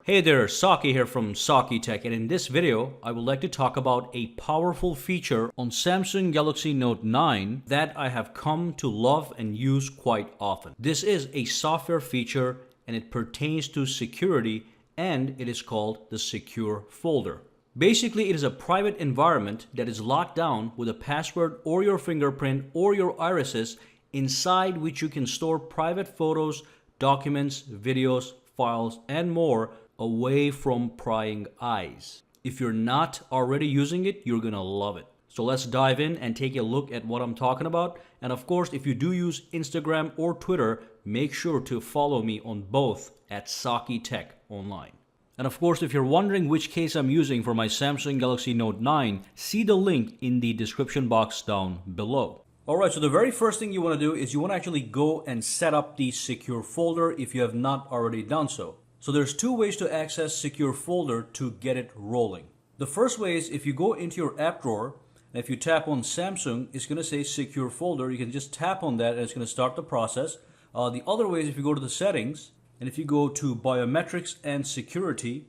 Hey there, Saki here from SAKITECH, and in this video, I would like to talk about a powerful feature on Samsung Galaxy Note 9 that I have come to love and use quite often. This is a software feature and it pertains to security, and it is called the Secure Folder. Basically, it is a private environment that is locked down with a password or your fingerprint or your irises, inside which you can store private photos, documents, videos, files, and more away from prying eyes. If you're not already using it, you're gonna love it. So let's dive in and take a look at what I'm talking about. And of course, if you do use Instagram or Twitter, make sure to follow me on both at SAKITECH online. And of course, if you're wondering which case I'm using for my Samsung Galaxy Note 9, see the link in the description box down below. Alright, so the very first thing you want to do is you want to actually go and set up the Secure Folder if you have not already done so. So there's two ways to access Secure Folder to get it rolling. The first way is if you go into your app drawer, and if you tap on Samsung, it's going to say Secure Folder. You can just tap on that and it's going to start the process. The other way is if you go to the settings, and if you go to Biometrics and Security,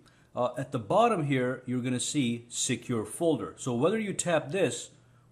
at the bottom here, you're going to see Secure Folder. So whether you tap this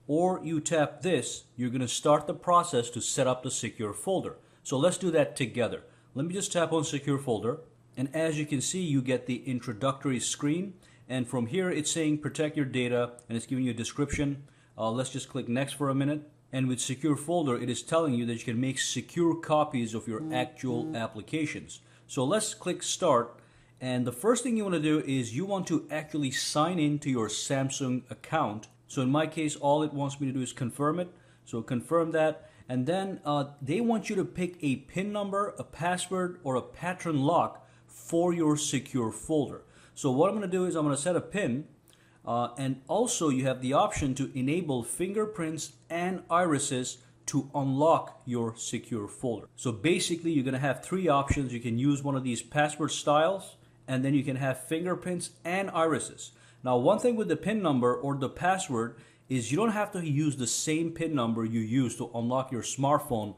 or you tap this, you're going to start the process to set up the Secure Folder. So let's do that together. Let me just tap on Secure Folder. And as you can see, you get the introductory screen. And from here, it's saying protect your data, and it's giving you a description. Let's just click next for a minute. And with Secure Folder, it is telling you that you can make secure copies of your actual applications. So let's click start. And the first thing you want to do is you want to actually sign in to your Samsung account. So in my case, all it wants me to do is confirm it. So confirm that. And then they want you to pick a PIN number, a password, or a pattern lock for your Secure Folder. So what I'm going to do is I'm going to set a PIN, and also you have the option to enable fingerprints and irises to unlock your Secure Folder. So basically you're going to have three options. You can use one of these password styles, and then you can have fingerprints and irises. Now, one thing with the PIN number or the password is you don't have to use the same PIN number you use to unlock your smartphone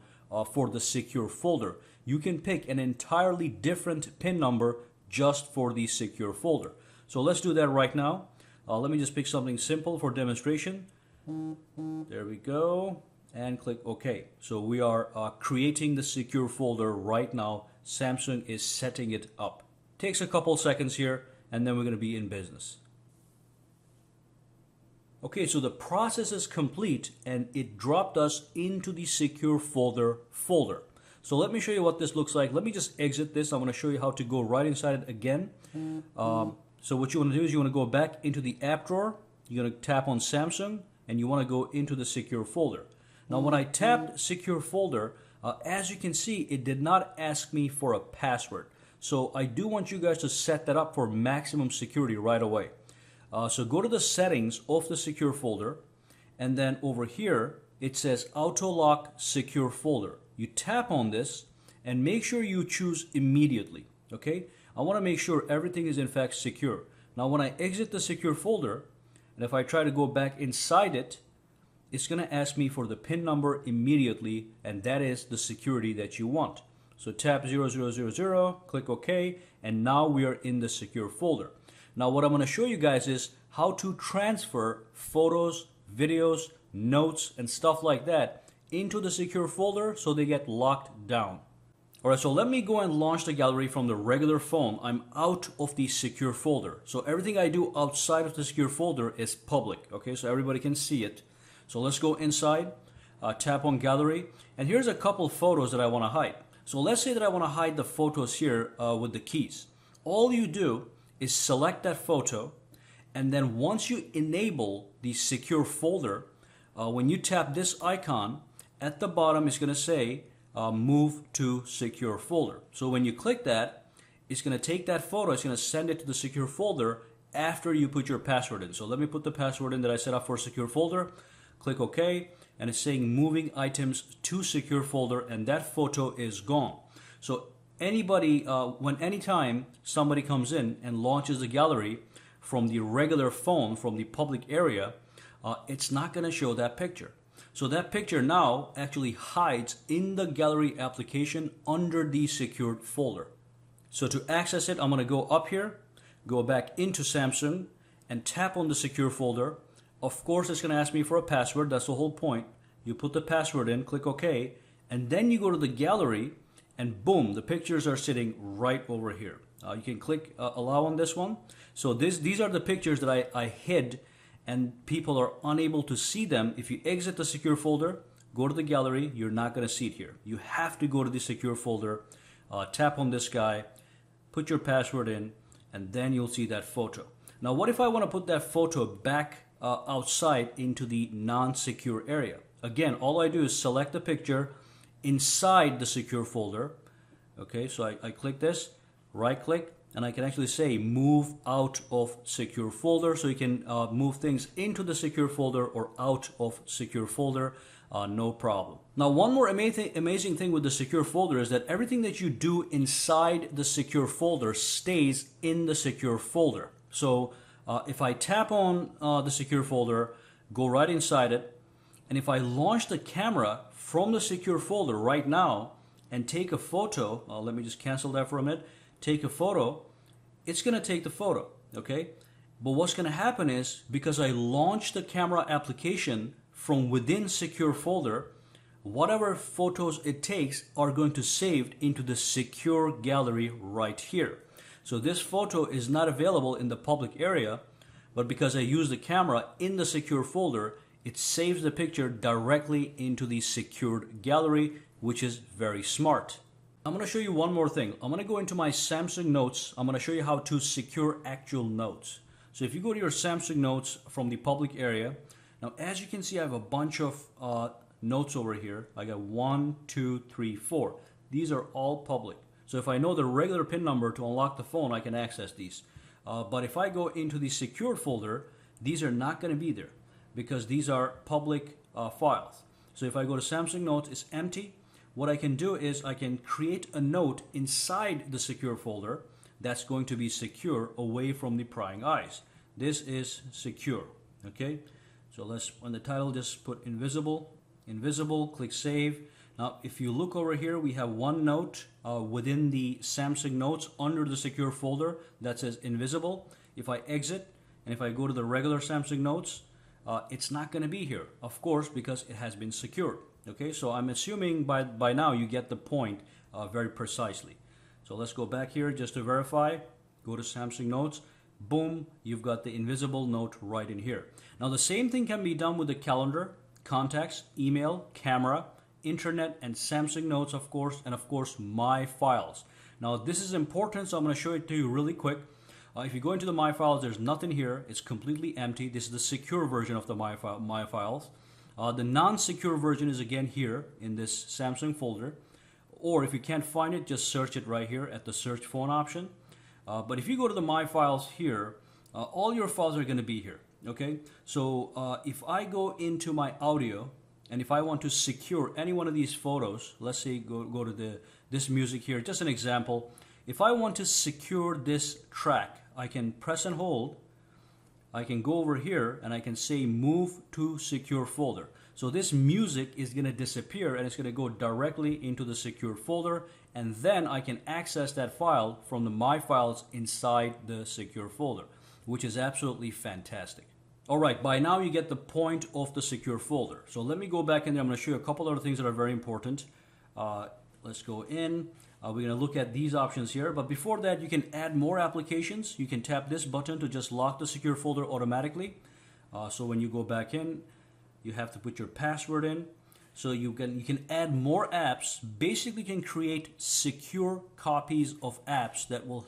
for the Secure Folder. You can pick an entirely different PIN number just for the Secure Folder. So let's do that right now. Let me just pick something simple for demonstration. There we go. And click OK. So we are creating the Secure Folder right now. Samsung is setting it up. Takes a couple seconds here, and then we're going to be in business. Okay, so the process is complete, and it dropped us into the Secure Folder folder. So let me show you what this looks like. Let me just exit this. I'm going to show you how to go right inside it again. So what you want to do is you want to go back into the app drawer. You're going to tap on Samsung, and you want to go into the Secure Folder. Now, when I tapped Secure Folder, as you can see, it did not ask me for a password. So I do want you guys to set that up for maximum security right away. So go to the settings of the Secure Folder, and then over here, it says Auto Lock Secure Folder. You tap on this and make sure you choose immediately, okay? I want to make sure everything is in fact secure. Now when I exit the Secure Folder, and if I try to go back inside it, it's going to ask me for the PIN number immediately, and that is the security that you want. So tap 0000, click OK, and now we are in the Secure Folder. Now what I'm going to show you guys is how to transfer photos, videos, notes, and stuff like that into the Secure Folder so they get locked down. Alright, so let me go and launch the gallery from the regular phone. I'm out of the Secure Folder. So everything I do outside of the Secure Folder is public, okay? So everybody can see it. So let's go inside, tap on Gallery, and here's a couple photos that I want to hide. So let's say that I want to hide the photos here with the keys. All you do is select that photo, and then once you enable the Secure Folder, when you tap this icon, at the bottom it's going to say move to Secure Folder. So when you click that, it's going to take that photo, it's going to send it to the Secure Folder after you put your password in. So let me put the password in that I set up for Secure Folder, click OK, and it's saying moving items to Secure Folder, and that photo is gone. So anybody, anytime somebody comes in and launches the gallery from the regular phone, from the public area, it's not going to show that picture. So that picture now actually hides in the gallery application under the secured folder. So to access it, I'm going to go up here, go back into Samsung, and tap on the secure folder. Of course, it's going to ask me for a password. That's the whole point. You put the password in, click OK, and then you go to the gallery, and boom, the pictures are sitting right over here. You can click allow on this one. So these are the pictures that I hid, and people are unable to see them. If you exit the secure folder, go to the gallery, you're not going to see it here. You have to go to the secure folder, tap on this guy, put your password in, and then you'll see that photo. Now, what if I want to put that photo back outside into the non-secure area? Again, all I do is select the picture inside the secure folder. Okay, so I click this, right click, and I can actually say move out of secure folder. So you can move things into the secure folder or out of secure folder, no problem. Now, one more amazing thing with the secure folder is that everything that you do inside the secure folder stays in the secure folder. So if I tap on the secure folder, go right inside it, and if I launch the camera from the secure folder right now and take a photo, let me just cancel that for a minute, take a photo, it's going to take the photo, okay? But what's going to happen is, because I launched the camera application from within secure folder, whatever photos it takes are going to save into the secure gallery right here. So this photo is not available in the public area, but because I use the camera in the secure folder, it saves the picture directly into the secured gallery, which is very smart. I'm going to show you one more thing. I'm going to go into my Samsung Notes. I'm going to show you how to secure actual notes. So if you go to your Samsung Notes from the public area, now as you can see, I have a bunch of notes over here. I got 1, 2, 3, 4. These are all public. So if I know the regular PIN number to unlock the phone, I can access these. But if I go into the secured folder, these are not going to be there because these are public files. So if I go to Samsung Notes, it's empty. What I can do is I can create a note inside the secure folder that's going to be secure away from the prying eyes. This is secure, okay? So let's, on the title, just put invisible, click save. Now, if you look over here, we have one note within the Samsung Notes under the secure folder that says invisible. If I exit and if I go to the regular Samsung Notes, it's not going to be here, of course, because it has been secured. Okay, so I'm assuming by now you get the point very precisely. So let's go back here just to verify. Go to Samsung Notes. Boom, you've got the invisible note right in here. Now the same thing can be done with the calendar, contacts, email, camera, internet, and Samsung Notes, of course, and of course My Files. Now this is important, so I'm going to show it to you really quick. If you go into the My Files, there's nothing here. It's completely empty. This is the secure version of the My Files. The non-secure version is again here in this Samsung folder. Or if you can't find it, just search it right here at the search phone option. But if you go to the My Files here, all your files are going to be here. Okay, so if I go into my audio and if I want to secure any one of these photos, let's say go to this music here, just an example. If I want to secure this track, I can press and hold. I can go over here and I can say move to secure folder. So this music is going to disappear and it's going to go directly into the secure folder, and then I can access that file from the My Files inside the secure folder, which is absolutely fantastic. Alright, by now you get the point of the secure folder. So let me go back in there. I'm going to show you a couple other things that are very important. Let's go in. We're going to look at these options here, but before that you can add more applications. You can tap this button to just lock the secure folder automatically. So when you go back in, you have to put your password in. So you can add more apps. Basically, you can create secure copies of apps that will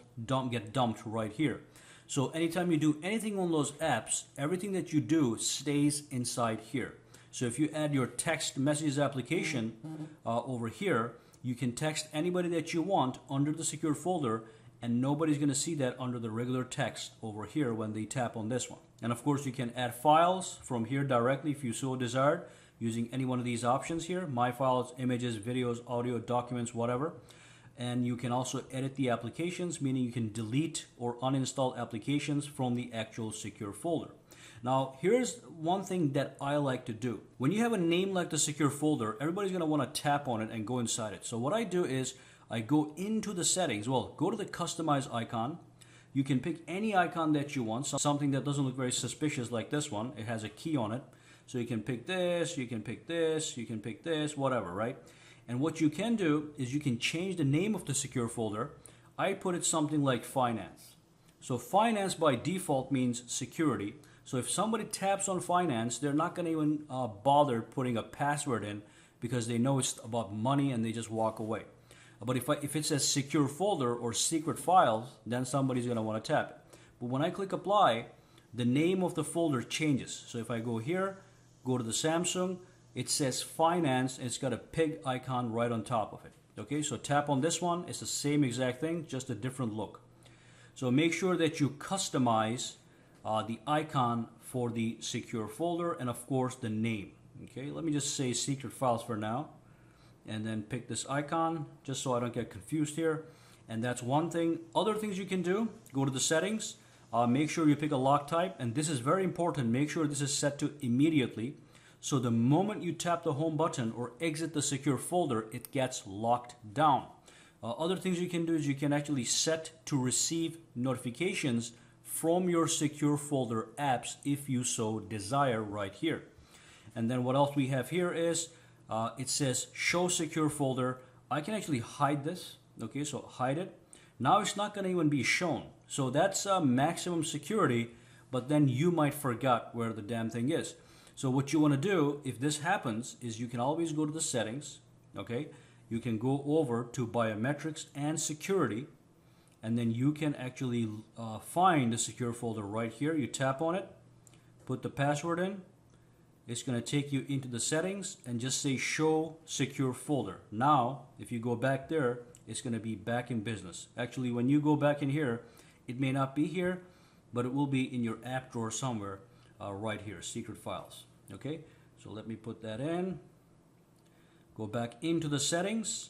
get dumped right here. So anytime you do anything on those apps, everything that you do stays inside here. So if you add your text messages application over here, you can text anybody that you want under the secure folder, and nobody's going to see that under the regular text over here when they tap on this one. And of course, you can add files from here directly if you so desired, using any one of these options here: My Files, images, videos, audio, documents, whatever. And you can also edit the applications, meaning you can delete or uninstall applications from the actual secure folder. Now, here's one thing that I like to do. When you have a name like the secure folder, everybody's going to want to tap on it and go inside it. So what I do is I go into the settings. Well, go to the customize icon. You can pick any icon that you want, something that doesn't look very suspicious like this one. It has a key on it. So you can pick this, you can pick this, you can pick this, whatever, right? And what you can do is you can change the name of the secure folder. I put it something like finance. So finance by default means security. So if somebody taps on finance, they're not going to even bother putting a password in because they know it's about money and they just walk away. But if it says secure folder or secret files, then somebody's going to want to tap it. But when I click apply, the name of the folder changes. So if I go here, go to the Samsung, it says finance, and it's got a pig icon right on top of it. Okay, so tap on this one. It's the same exact thing, just a different look. So make sure that you customize the icon for the secure folder and of course the name. Okay, let me just say secret files for now. And then pick this icon just so I don't get confused here. And that's one thing. Other things you can do, go to the settings, make sure you pick a lock type, and this is very important. Make sure this is set to immediately, so the moment you tap the home button or exit the secure folder, it gets locked down. Other things you can do is you can actually set to receive notifications from your secure folder apps if you so desire right here. And then what else we have here is it says show secure folder. I can actually hide this. Okay, so hide it. Now it's not going to even be shown. So that's maximum security, but then you might forget where the damn thing is. So what you want to do if this happens is you can always go to the settings. Okay, you can go over to biometrics and security, and then you can actually find the secure folder right here. You tap on it, put the password in. It's going to take you into the settings and just say show secure folder. Now, if you go back there, it's going to be back in business. Actually, when you go back in here, it may not be here, but it will be in your app drawer somewhere right here, secret files. Okay, so let me put that in. Go back into the settings,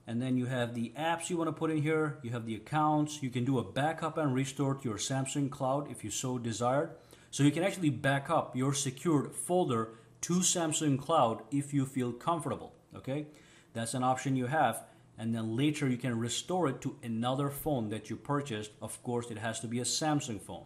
and then you have the apps you want to put in here. You have the accounts. You can do a backup and restore to your Samsung cloud if you so desired. So you can actually back up your secured folder to Samsung Cloud if you feel comfortable. Okay, that's an option you have. And then later you can restore it to another phone that you purchased. Of course, it has to be a Samsung phone.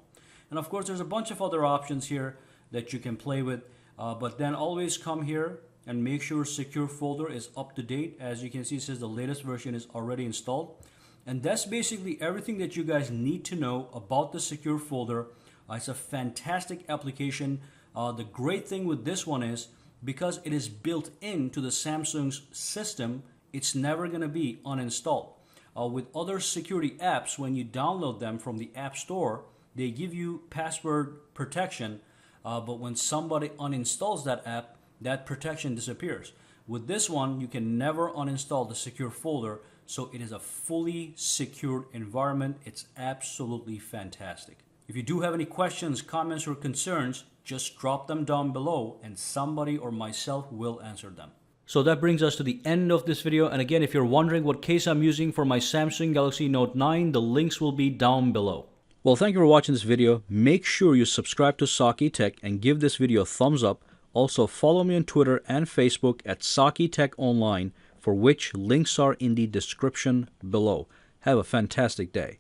And of course, there's a bunch of other options here that you can play with. But then always come here and make sure secure folder is up to date. As you can see, it says the latest version is already installed. And that's basically everything that you guys need to know about the secure folder. It's a fantastic application. The great thing with this one is because it is built into the Samsung's system, it's never going to be uninstalled. With other security apps, when you download them from the App Store, they give you password protection, but when somebody uninstalls that app, that protection disappears. With this one, you can never uninstall the secure folder, so it is a fully secured environment. It's absolutely fantastic. If you do have any questions, comments, or concerns, just drop them down below and somebody or myself will answer them. So that brings us to the end of this video. And again, if you're wondering what case I'm using for my Samsung Galaxy Note 9, the links will be down below. Well, thank you for watching this video. Make sure you subscribe to SAKITECH and give this video a thumbs up. Also, follow me on Twitter and Facebook at SAKITECH Online, for which links are in the description below. Have a fantastic day.